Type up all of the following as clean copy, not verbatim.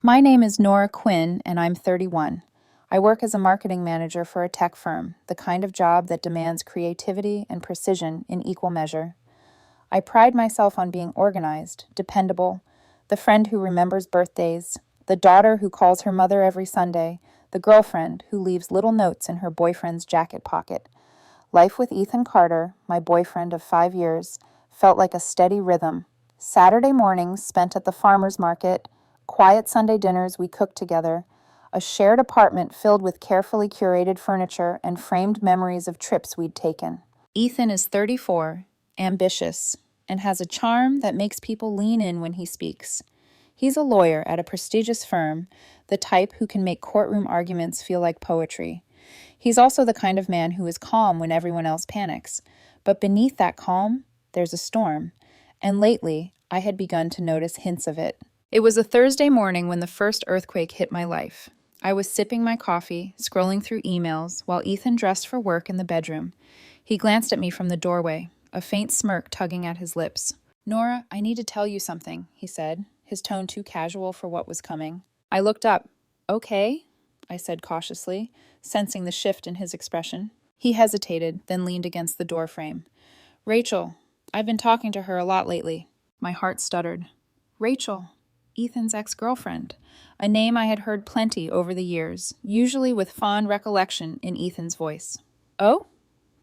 My name is Nora Quinn, and I'm 31. I work as a marketing manager for a tech firm, the kind of job that demands creativity and precision in equal measure. I pride myself on being organized, dependable, the friend who remembers birthdays, the daughter who calls her mother every Sunday, the girlfriend who leaves little notes in her boyfriend's jacket pocket. Life with Ethan Carter, my boyfriend of 5 years, felt like a steady rhythm. Saturday mornings spent at the farmer's market, quiet Sunday dinners we cooked together, a shared apartment filled with carefully curated furniture and framed memories of trips we'd taken. Ethan is 34, ambitious, and has a charm that makes people lean in when he speaks. He's a lawyer at a prestigious firm, the type who can make courtroom arguments feel like poetry. He's also the kind of man who is calm when everyone else panics. But beneath that calm, there's a storm. And lately, I had begun to notice hints of it. It was a Thursday morning when the first earthquake hit my life. I was sipping my coffee, scrolling through emails, while Ethan dressed for work in the bedroom. He glanced at me from the doorway, a faint smirk tugging at his lips. "Nora, I need to tell you something," he said, his tone too casual for what was coming. I looked up. "Okay," I said cautiously, sensing the shift in his expression. He hesitated, then leaned against the doorframe. "Rachel, I've been talking to her a lot lately." My heart stuttered. Rachel, Ethan's ex-girlfriend, a name I had heard plenty over the years, usually with fond recollection in Ethan's voice. "Oh?"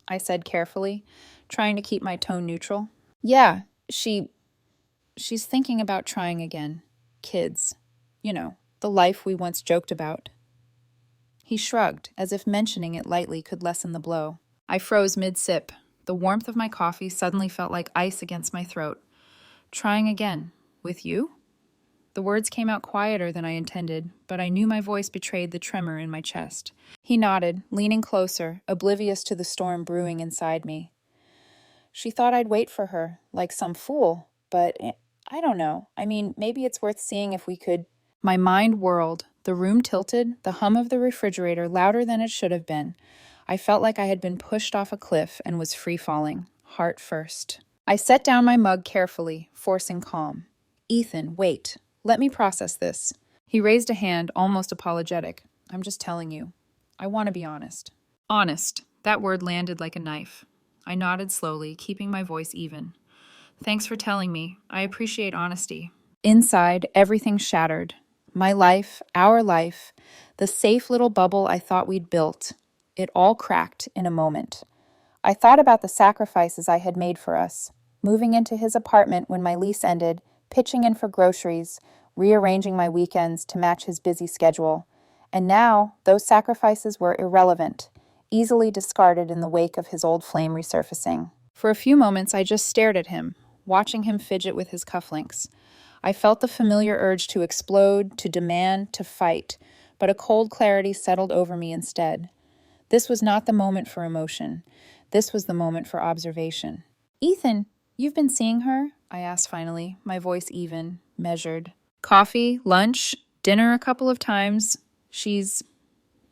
I said carefully, trying to keep my tone neutral. "Yeah, she's thinking about trying again. Kids. You know, the life we once joked about." He shrugged, as if mentioning it lightly could lessen the blow. I froze mid-sip. The warmth of my coffee suddenly felt like ice against my throat. "Trying again. With you?" The words came out quieter than I intended, but I knew my voice betrayed the tremor in my chest. He nodded, leaning closer, oblivious to the storm brewing inside me. "She thought I'd wait for her, like some fool, but I don't know. I mean, maybe it's worth seeing if we could." My mind whirled. The room tilted, the hum of the refrigerator louder than it should have been. I felt like I had been pushed off a cliff and was free-falling, heart first. I set down my mug carefully, forcing calm. "Ethan, wait. Let me process this." He raised a hand, almost apologetic. "I'm just telling you. I want to be honest." Honest. That word landed like a knife. I nodded slowly, keeping my voice even. "Thanks for telling me. I appreciate honesty." Inside, everything shattered. My life, our life, the safe little bubble I thought we'd built. It all cracked in a moment. I thought about the sacrifices I had made for us. Moving into his apartment when my lease ended, pitching in for groceries, rearranging my weekends to match his busy schedule. And now, those sacrifices were irrelevant, easily discarded in the wake of his old flame resurfacing. For a few moments, I just stared at him, watching him fidget with his cufflinks. I felt the familiar urge to explode, to demand, to fight, but a cold clarity settled over me instead. This was not the moment for emotion. This was the moment for observation. "Ethan, you've been seeing her?" I asked finally, my voice even, measured. "Coffee, lunch, dinner a couple of times. She's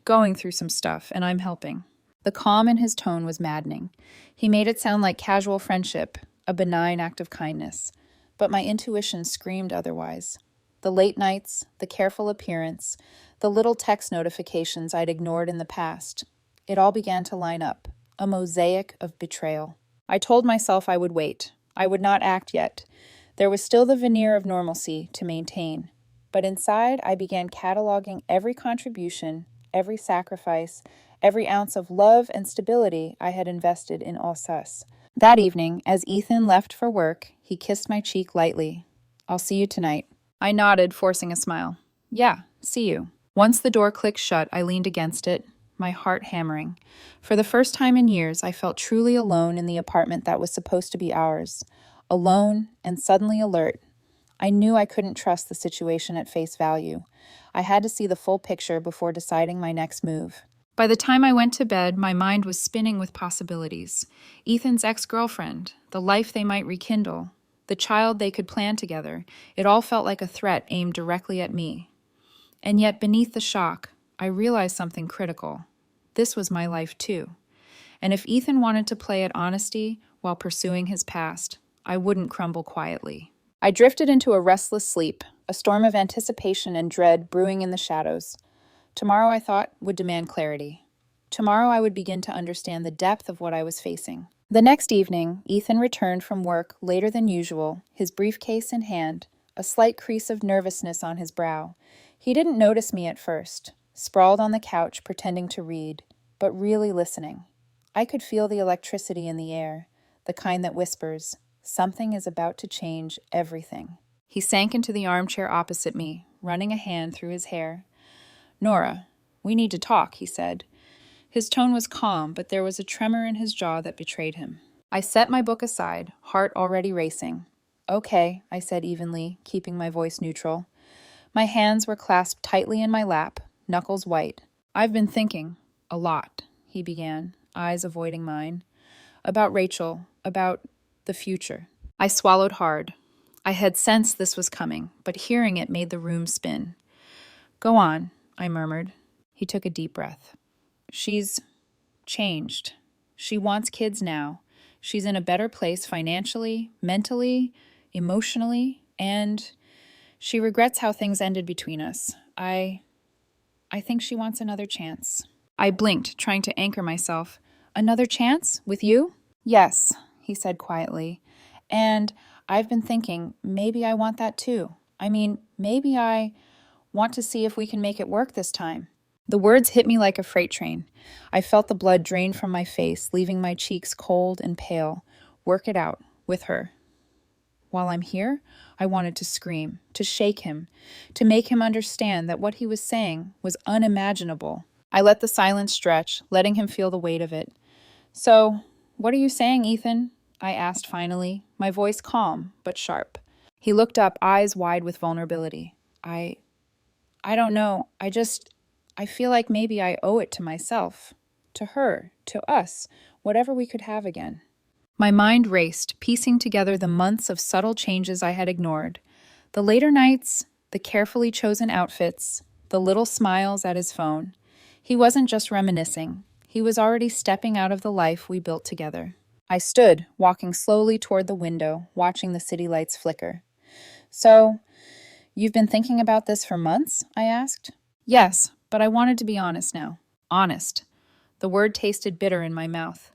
going through some stuff, and I'm helping." The calm in his tone was maddening. He made it sound like casual friendship, a benign act of kindness. But my intuition screamed otherwise. The late nights, the careful appearance, the little text notifications I'd ignored in the past. It all began to line up, a mosaic of betrayal. I told myself I would wait. I would not act yet. There was still the veneer of normalcy to maintain. But inside, I began cataloging every contribution, every sacrifice, every ounce of love and stability I had invested in Alsace. That evening, as Ethan left for work, he kissed my cheek lightly. "I'll see you tonight." I nodded, forcing a smile. "Yeah, see you." Once the door clicked shut, I leaned against it, my heart hammering. For the first time in years, I felt truly alone in the apartment that was supposed to be ours. Alone and suddenly alert. I knew I couldn't trust the situation at face value. I had to see the full picture before deciding my next move. By the time I went to bed, my mind was spinning with possibilities. Ethan's ex-girlfriend, the life they might rekindle, the child they could plan together. It all felt like a threat aimed directly at me. And yet, beneath the shock, I realized something critical. This was my life too. And if Ethan wanted to play at honesty while pursuing his past, I wouldn't crumble quietly. I drifted into a restless sleep, a storm of anticipation and dread brewing in the shadows. Tomorrow, I thought, would demand clarity. Tomorrow, I would begin to understand the depth of what I was facing. The next evening, Ethan returned from work later than usual, his briefcase in hand, a slight crease of nervousness on his brow. He didn't notice me at first, sprawled on the couch pretending to read, but really listening. I could feel the electricity in the air, the kind that whispers, "Something is about to change everything." He sank into the armchair opposite me, running a hand through his hair. "Nora, we need to talk," he said. His tone was calm, but there was a tremor in his jaw that betrayed him. I set my book aside, heart already racing. "Okay," I said evenly, keeping my voice neutral. My hands were clasped tightly in my lap, knuckles white. "I've been thinking, a lot," he began, eyes avoiding mine. "About Rachel, about the future." I swallowed hard. I had sensed this was coming, but hearing it made the room spin. "Go on," I murmured. He took a deep breath. "She's changed. She wants kids now. She's in a better place financially, mentally, emotionally, and she regrets how things ended between us. I think she wants another chance." I blinked, trying to anchor myself. "Another chance? With you?" "Yes," he said quietly. "And I've been thinking, maybe I want that too. Maybe I want to see if we can make it work this time." The words hit me like a freight train. I felt the blood drain from my face, leaving my cheeks cold and pale. Work it out, with her. While I'm here, I wanted to scream, to shake him, to make him understand that what he was saying was unimaginable. I let the silence stretch, letting him feel the weight of it. "So, what are you saying, Ethan?" I asked finally, my voice calm but sharp. He looked up, eyes wide with vulnerability. I don't know. I feel like maybe I owe it to myself, to her, to us, whatever we could have again." My mind raced, piecing together the months of subtle changes I had ignored. The later nights, the carefully chosen outfits, the little smiles at his phone. He wasn't just reminiscing. He was already stepping out of the life we built together. I stood, walking slowly toward the window, watching the city lights flicker. "So, you've been thinking about this for months?" I asked. "Yes, but I wanted to be honest now." Honest. The word tasted bitter in my mouth.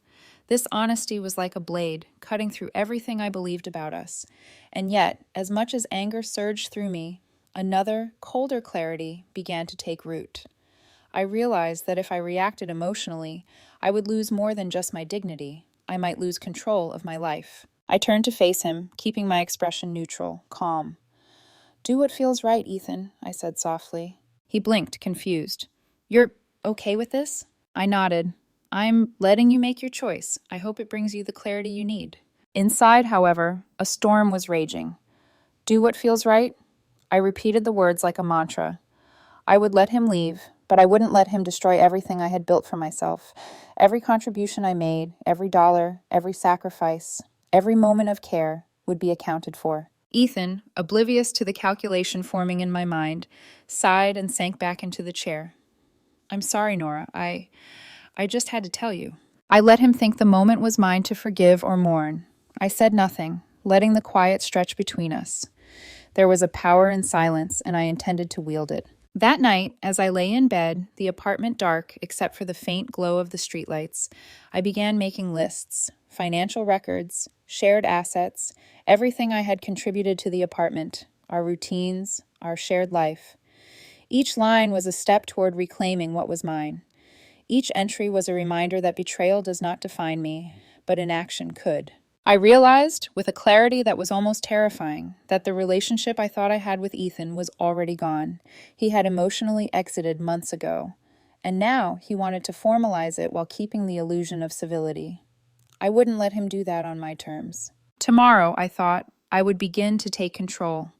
This honesty was like a blade, cutting through everything I believed about us. And yet, as much as anger surged through me, another, colder clarity began to take root. I realized that if I reacted emotionally, I would lose more than just my dignity. I might lose control of my life. I turned to face him, keeping my expression neutral, calm. "Do what feels right, Ethan," I said softly. He blinked, confused. "You're okay with this?" I nodded. "I'm letting you make your choice. I hope it brings you the clarity you need." Inside, however, a storm was raging. "Do what feels right?" I repeated the words like a mantra. I would let him leave, but I wouldn't let him destroy everything I had built for myself. Every contribution I made, every dollar, every sacrifice, every moment of care would be accounted for. Ethan, oblivious to the calculation forming in my mind, sighed and sank back into the chair. "I'm sorry, Nora. I just had to tell you." I let him think the moment was mine to forgive or mourn. I said nothing, letting the quiet stretch between us. There was a power in silence, and I intended to wield it. That night, as I lay in bed, the apartment dark except for the faint glow of the streetlights, I began making lists, financial records, shared assets, everything I had contributed to the apartment, our routines, our shared life. Each line was a step toward reclaiming what was mine. Each entry was a reminder that betrayal does not define me, but inaction could. I realized, with a clarity that was almost terrifying, that the relationship I thought I had with Ethan was already gone. He had emotionally exited months ago, and now he wanted to formalize it while keeping the illusion of civility. I wouldn't let him do that on my terms. Tomorrow, I thought, I would begin to take control.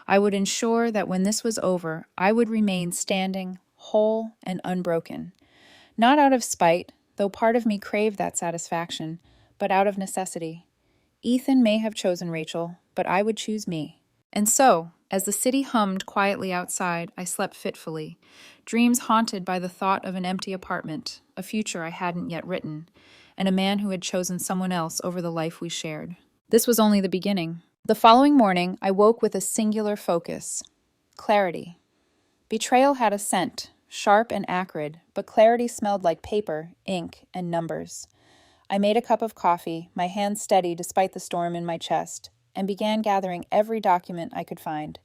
I would ensure that when this was over, I would remain standing, whole and unbroken. Not out of spite, though part of me craved that satisfaction, but out of necessity. Ethan may have chosen Rachel, but I would choose me. And so, as the city hummed quietly outside, I slept fitfully, dreams haunted by the thought of an empty apartment, a future I hadn't yet written, and a man who had chosen someone else over the life we shared. This was only the beginning. The following morning, I woke with a singular focus: clarity. Betrayal had a scent, sharp and acrid, but clarity smelled like paper, ink, and numbers. I made a cup of coffee, my hands steady despite the storm in my chest, and began gathering every document I could find: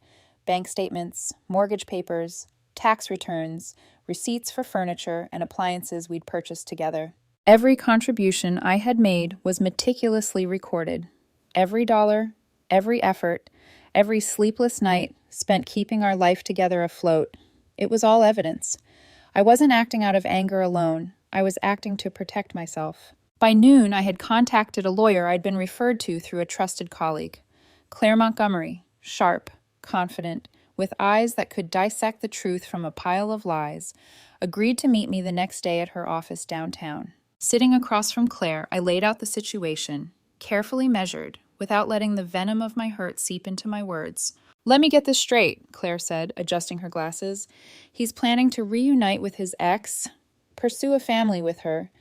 bank statements, mortgage papers, tax returns, receipts for furniture and appliances we'd purchased together. Every contribution I had made was meticulously recorded. Every dollar, every effort, every sleepless night spent keeping our life together afloat. It was all evidence. I wasn't acting out of anger alone. I was acting to protect myself. By noon, I had contacted a lawyer I'd been referred to through a trusted colleague. Claire Montgomery, sharp, confident, with eyes that could dissect the truth from a pile of lies, agreed to meet me the next day at her office downtown. Sitting across from Claire, I laid out the situation, carefully measured, without letting the venom of my hurt seep into my words. "Let me get this straight," Claire said, adjusting her glasses. "He's planning to reunite with his ex, pursue a family with her,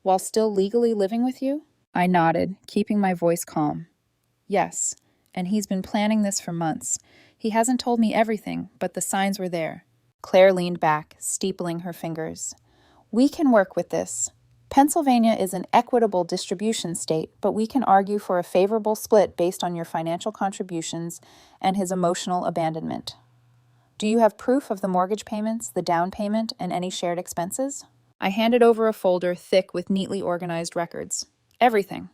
while still legally living with you?" I nodded, keeping my voice calm. "Yes, and he's been planning this for months. He hasn't told me everything, but the signs were there." Claire leaned back, steepling her fingers. "We can work with this. Pennsylvania is an equitable distribution state, but we can argue for a favorable split based on your financial contributions and his emotional abandonment. Do you have proof of the mortgage payments, the down payment, and any shared expenses?" I handed over a folder thick with neatly organized records. "Everything.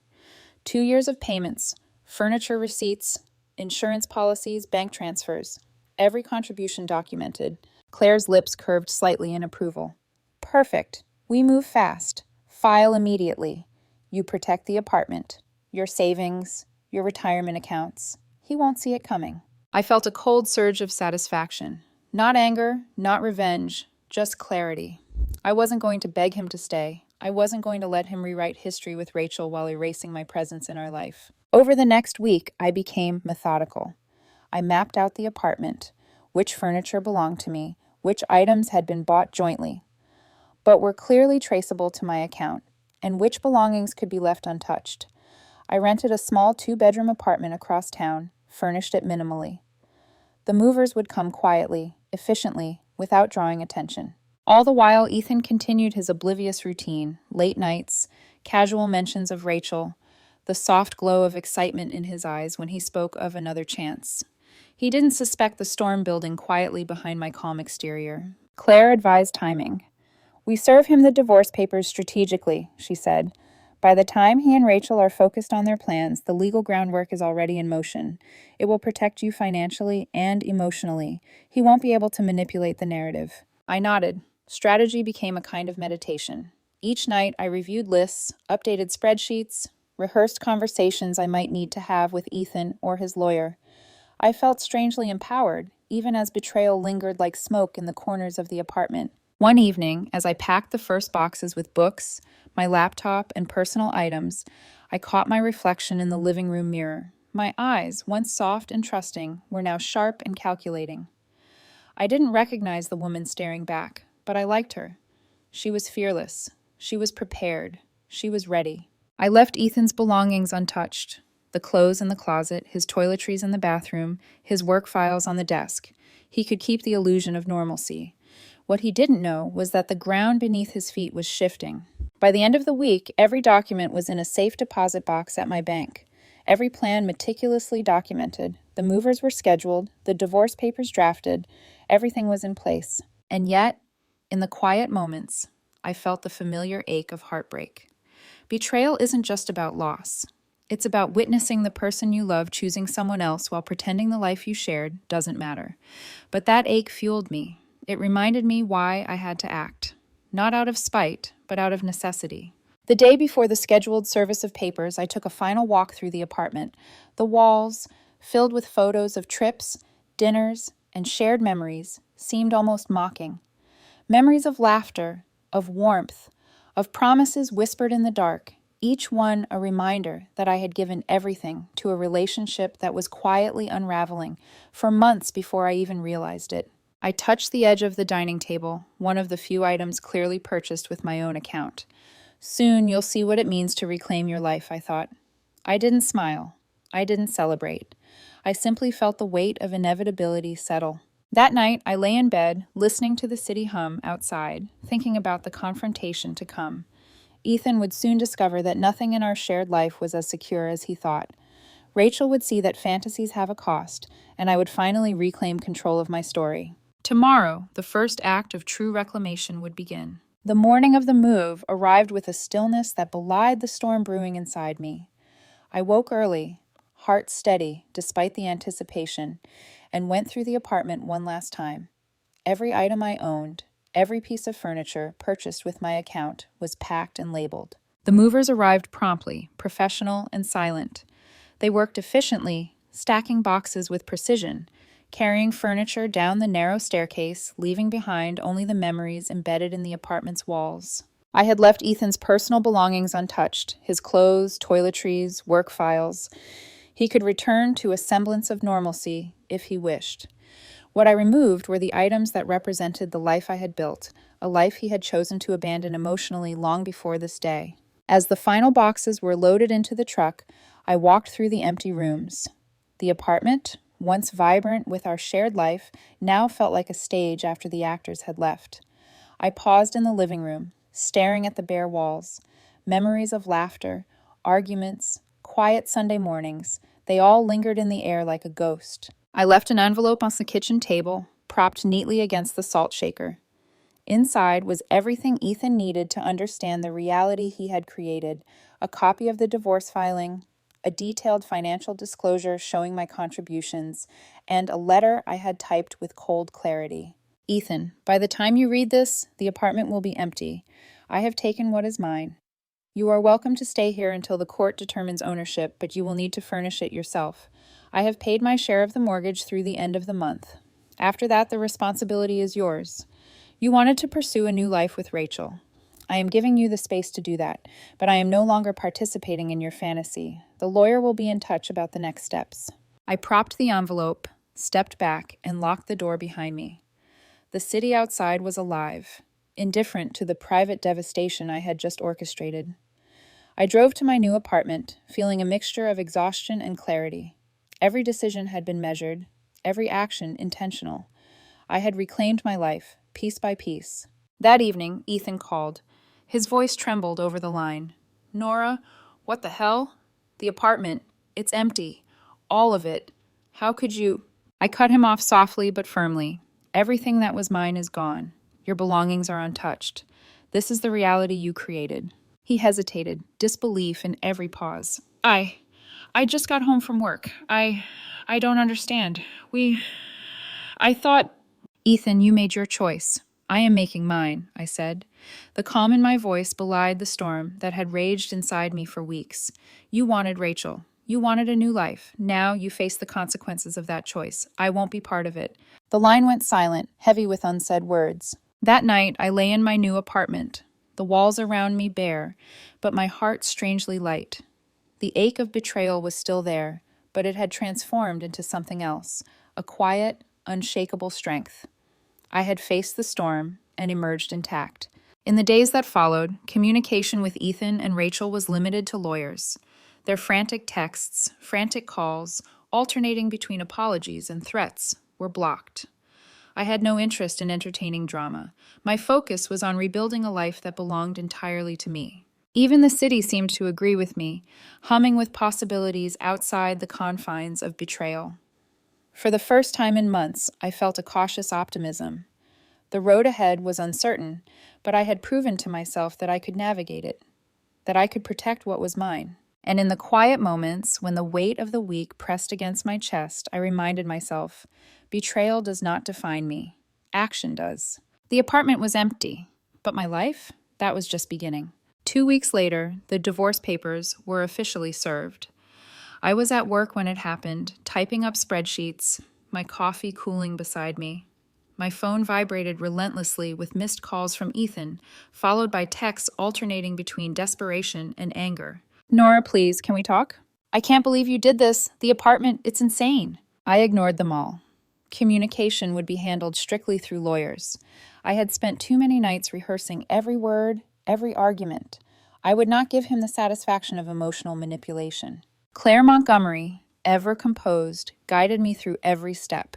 2 years of payments, furniture receipts, insurance policies, bank transfers. Every contribution documented." Claire's lips curved slightly in approval. "Perfect. We move fast. File immediately. You protect the apartment, your savings, your retirement accounts. He won't see it coming." I felt a cold surge of satisfaction. Not anger, not revenge, just clarity. I wasn't going to beg him to stay. I wasn't going to let him rewrite history with Rachel while erasing my presence in our life. Over the next week, I became methodical. I mapped out the apartment, which furniture belonged to me, which items had been bought jointly, but were clearly traceable to my account, and which belongings could be left untouched. I rented a small 2-bedroom apartment across town, furnished it minimally. The movers would come quietly, efficiently, without drawing attention. All the while, Ethan continued his oblivious routine: late nights, casual mentions of Rachel, the soft glow of excitement in his eyes when he spoke of another chance. He didn't suspect the storm building quietly behind my calm exterior. Claire advised timing. "We serve him the divorce papers strategically," she said. "By the time he and Rachel are focused on their plans, the legal groundwork is already in motion. It will protect you financially and emotionally. He won't be able to manipulate the narrative." I nodded. Strategy became a kind of meditation. Each night, I reviewed lists, updated spreadsheets, rehearsed conversations I might need to have with Ethan or his lawyer. I felt strangely empowered, even as betrayal lingered like smoke in the corners of the apartment. One evening, as I packed the first boxes with books, my laptop, and personal items, I caught my reflection in the living room mirror. My eyes, once soft and trusting, were now sharp and calculating. I didn't recognize the woman staring back, but I liked her. She was fearless. She was prepared. She was ready. I left Ethan's belongings untouched. The clothes in the closet, his toiletries in the bathroom, his work files on the desk. He could keep the illusion of normalcy. What he didn't know was that the ground beneath his feet was shifting. By the end of the week, every document was in a safe deposit box at my bank. Every plan meticulously documented. The movers were scheduled, the divorce papers drafted, everything was in place. And yet, in the quiet moments, I felt the familiar ache of heartbreak. Betrayal isn't just about loss. It's about witnessing the person you love choosing someone else while pretending the life you shared doesn't matter. But that ache fueled me. It reminded me why I had to act. Not out of spite, but out of necessity. The day before the scheduled service of papers, I took a final walk through the apartment. The walls, filled with photos of trips, dinners, and shared memories, seemed almost mocking. Memories of laughter, of warmth, of promises whispered in the dark, each one a reminder that I had given everything to a relationship that was quietly unraveling for months before I even realized it. I touched the edge of the dining table, one of the few items clearly purchased with my own account. Soon you'll see what it means to reclaim your life, I thought. I didn't smile. I didn't celebrate. I simply felt the weight of inevitability settle. That night, I lay in bed, listening to the city hum outside, thinking about the confrontation to come. Ethan would soon discover that nothing in our shared life was as secure as he thought. Rachel would see that fantasies have a cost, and I would finally reclaim control of my story. Tomorrow, the first act of true reclamation would begin. The morning of the move arrived with a stillness that belied the storm brewing inside me. I woke early, heart steady despite the anticipation, and went through the apartment one last time. Every item I owned, every piece of furniture purchased with my account was packed and labeled. The movers arrived promptly, professional and silent. They worked efficiently, stacking boxes with precision, carrying furniture down the narrow staircase, leaving behind only the memories embedded in the apartment's walls. I had left Ethan's personal belongings untouched, his clothes, toiletries, work files. He could return to a semblance of normalcy if he wished. What I removed were the items that represented the life I had built, a life he had chosen to abandon emotionally long before this day. As the final boxes were loaded into the truck, I walked through the empty rooms. The apartment, once vibrant with our shared life, now felt like a stage after the actors had left. I paused in the living room, staring at the bare walls. Memories of laughter, arguments, quiet Sunday mornings, they all lingered in the air like a ghost. I left an envelope on the kitchen table, propped neatly against the salt shaker. Inside was everything Ethan needed to understand the reality he had created: a copy of the divorce filing, a detailed financial disclosure showing my contributions, and a letter I had typed with cold clarity. Ethan, by the time you read this, the apartment will be empty. I have taken what is mine. You are welcome to stay here until the court determines ownership, but you will need to furnish it yourself. I have paid my share of the mortgage through the end of the month. After that, the responsibility is yours. You wanted to pursue a new life with Rachel. I am giving you the space to do that, but I am no longer participating in your fantasy. The lawyer will be in touch about the next steps. I propped the envelope, stepped back, and locked the door behind me. The city outside was alive, indifferent to the private devastation I had just orchestrated. I drove to my new apartment, feeling a mixture of exhaustion and clarity. Every decision had been measured, every action intentional. I had reclaimed my life, piece by piece. That evening, Ethan called. His voice trembled over the line. "Nora, what the hell? The apartment. It's empty. All of it. How could you?" I cut him off softly but firmly. "Everything that was mine is gone. Your belongings are untouched. This is the reality you created." He hesitated, disbelief in every pause. I just got home from work. I don't understand. I thought..." "Ethan, you made your choice. I am making mine," I said. The calm in my voice belied the storm that had raged inside me for weeks. "You wanted Rachel. You wanted a new life. Now you face the consequences of that choice. I won't be part of it." The line went silent, heavy with unsaid words. That night, I lay in my new apartment, the walls around me bare, but my heart strangely light. The ache of betrayal was still there, but it had transformed into something else, a quiet, unshakable strength. I had faced the storm and emerged intact. In the days that followed, communication with Ethan and Rachel was limited to lawyers. Their frantic texts, frantic calls, alternating between apologies and threats, were blocked. I had no interest in entertaining drama. My focus was on rebuilding a life that belonged entirely to me. Even the city seemed to agree with me, humming with possibilities outside the confines of betrayal. For the first time in months, I felt a cautious optimism. The road ahead was uncertain, but I had proven to myself that I could navigate it, that I could protect what was mine. And in the quiet moments, when the weight of the week pressed against my chest, I reminded myself, betrayal does not define me. Action does. The apartment was empty, but my life? That was just beginning. 2 weeks later, the divorce papers were officially served. I was at work when it happened, typing up spreadsheets, my coffee cooling beside me. My phone vibrated relentlessly with missed calls from Ethan, followed by texts alternating between desperation and anger. "Nora, please, can we talk? I can't believe you did this. The apartment, it's insane." I ignored them all. Communication would be handled strictly through lawyers. I had spent too many nights rehearsing every word, every argument. I would not give him the satisfaction of emotional manipulation. Claire Montgomery, ever composed, guided me through every step.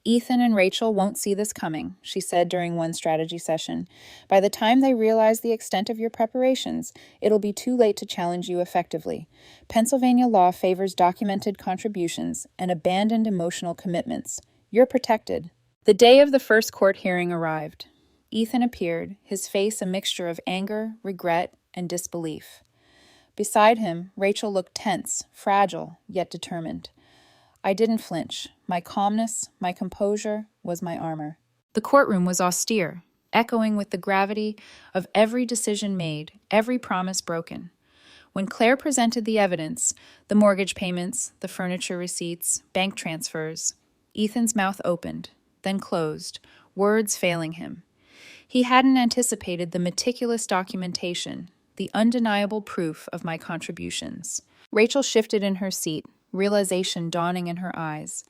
Ethan and Rachel won't see this coming, she said during one strategy session. By the time they realize the extent of your preparations, it'll be too late to challenge you effectively. Pennsylvania law favors documented contributions and abandoned emotional commitments. You're protected. The day of the first court hearing arrived. Ethan appeared, his face a mixture of anger, regret, and disbelief. Beside him, Rachel looked tense, fragile, yet determined. I didn't flinch. My calmness, my composure, was my armor. The courtroom was austere, echoing with the gravity of every decision made, every promise broken. When Claire presented the evidence, the mortgage payments, the furniture receipts, bank transfers, Ethan's mouth opened, then closed, words failing him. He hadn't anticipated the meticulous documentation, the undeniable proof of my contributions. Rachel shifted in her seat, realization dawning in her eyes.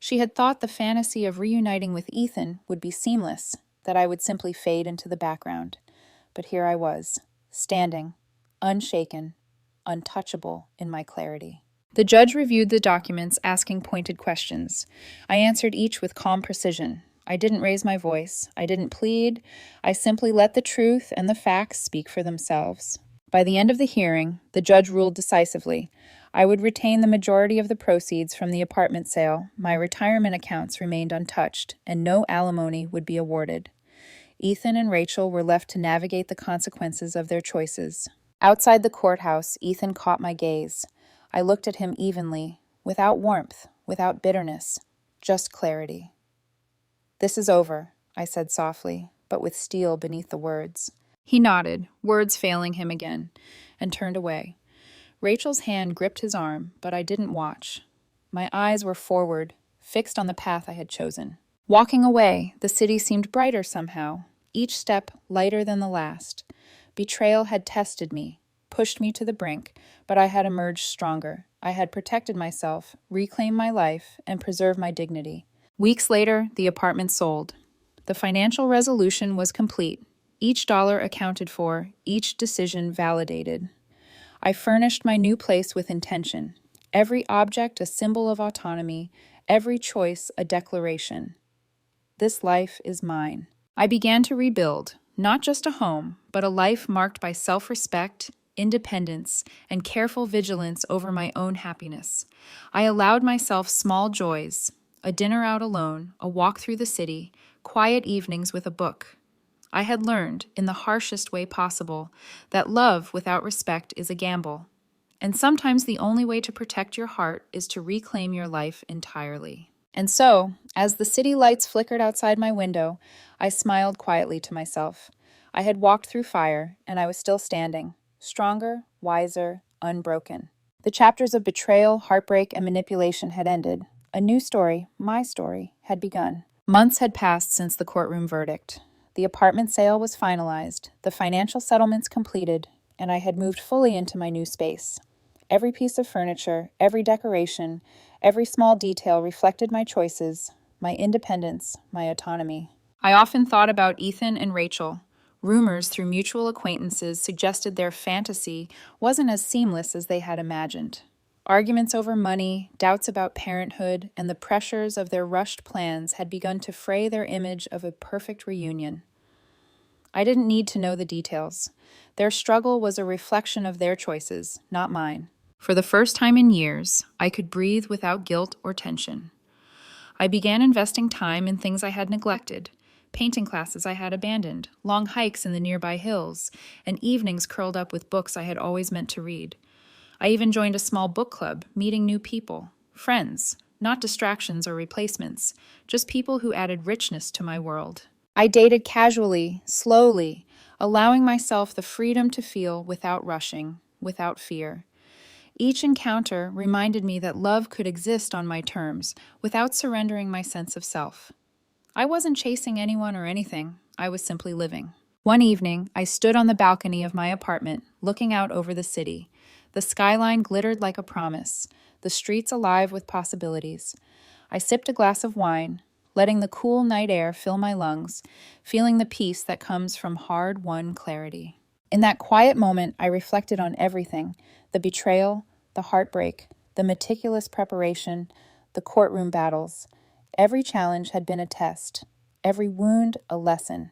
She had thought the fantasy of reuniting with Ethan would be seamless, that I would simply fade into the background. But here I was, standing, unshaken, untouchable in my clarity. The judge reviewed the documents, asking pointed questions. I answered each with calm precision. I didn't raise my voice. I didn't plead. I simply let the truth and the facts speak for themselves. By the end of the hearing, the judge ruled decisively. I would retain the majority of the proceeds from the apartment sale, my retirement accounts remained untouched, and no alimony would be awarded. Ethan and Rachel were left to navigate the consequences of their choices. Outside the courthouse, Ethan caught my gaze. I looked at him evenly, without warmth, without bitterness, just clarity. "This is over," I said softly, but with steel beneath the words. He nodded, words failing him again, and turned away. Rachel's hand gripped his arm, but I didn't watch. My eyes were forward, fixed on the path I had chosen. Walking away, the city seemed brighter somehow, each step lighter than the last. Betrayal had tested me, pushed me to the brink, but I had emerged stronger. I had protected myself, reclaimed my life, and preserved my dignity. Weeks later, the apartment sold. The financial resolution was complete, each dollar accounted for, each decision validated. I furnished my new place with intention, every object a symbol of autonomy, every choice a declaration. This life is mine. I began to rebuild, not just a home, but a life marked by self-respect, independence, and careful vigilance over my own happiness. I allowed myself small joys, a dinner out alone, a walk through the city, quiet evenings with a book. I had learned, in the harshest way possible, that love without respect is a gamble. And sometimes the only way to protect your heart is to reclaim your life entirely. And so, as the city lights flickered outside my window, I smiled quietly to myself. I had walked through fire, and I was still standing, stronger, wiser, unbroken. The chapters of betrayal, heartbreak, and manipulation had ended. A new story, my story, had begun. Months had passed since the courtroom verdict. The apartment sale was finalized, the financial settlements completed, and I had moved fully into my new space. Every piece of furniture, every decoration, every small detail reflected my choices, my independence, my autonomy. I often thought about Ethan and Rachel. Rumors through mutual acquaintances suggested their fantasy wasn't as seamless as they had imagined. Arguments over money, doubts about parenthood, and the pressures of their rushed plans had begun to fray their image of a perfect reunion. I didn't need to know the details. Their struggle was a reflection of their choices, not mine. For the first time in years, I could breathe without guilt or tension. I began investing time in things I had neglected, painting classes I had abandoned, long hikes in the nearby hills, and evenings curled up with books I had always meant to read. I even joined a small book club, meeting new people, friends, not distractions or replacements, just people who added richness to my world. I dated casually, slowly, allowing myself the freedom to feel without rushing, without fear. Each encounter reminded me that love could exist on my terms, without surrendering my sense of self. I wasn't chasing anyone or anything, I was simply living. One evening, I stood on the balcony of my apartment, looking out over the city. The skyline glittered like a promise, the streets alive with possibilities. I sipped a glass of wine, letting the cool night air fill my lungs, feeling the peace that comes from hard-won clarity. In that quiet moment, I reflected on everything: the betrayal, the heartbreak, the meticulous preparation, the courtroom battles. Every challenge had been a test, every wound a lesson,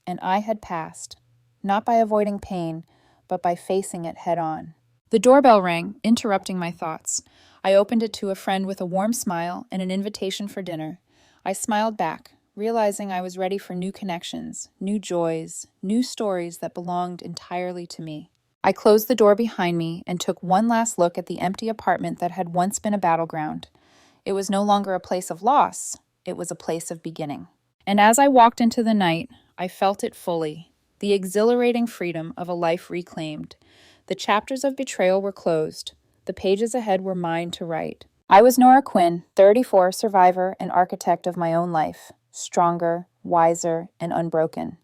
and I had passed, not by avoiding pain, but by facing it head on. The doorbell rang, interrupting my thoughts. I opened it to a friend with a warm smile and an invitation for dinner. I smiled back, realizing I was ready for new connections, new joys, new stories that belonged entirely to me. I closed the door behind me and took one last look at the empty apartment that had once been a battleground. It was no longer a place of loss, it was a place of beginning. And as I walked into the night, I felt it fully, the exhilarating freedom of a life reclaimed. The chapters of betrayal were closed. The pages ahead were mine to write. I was Nora Quinn, 34, survivor and architect of my own life, stronger, wiser, and unbroken.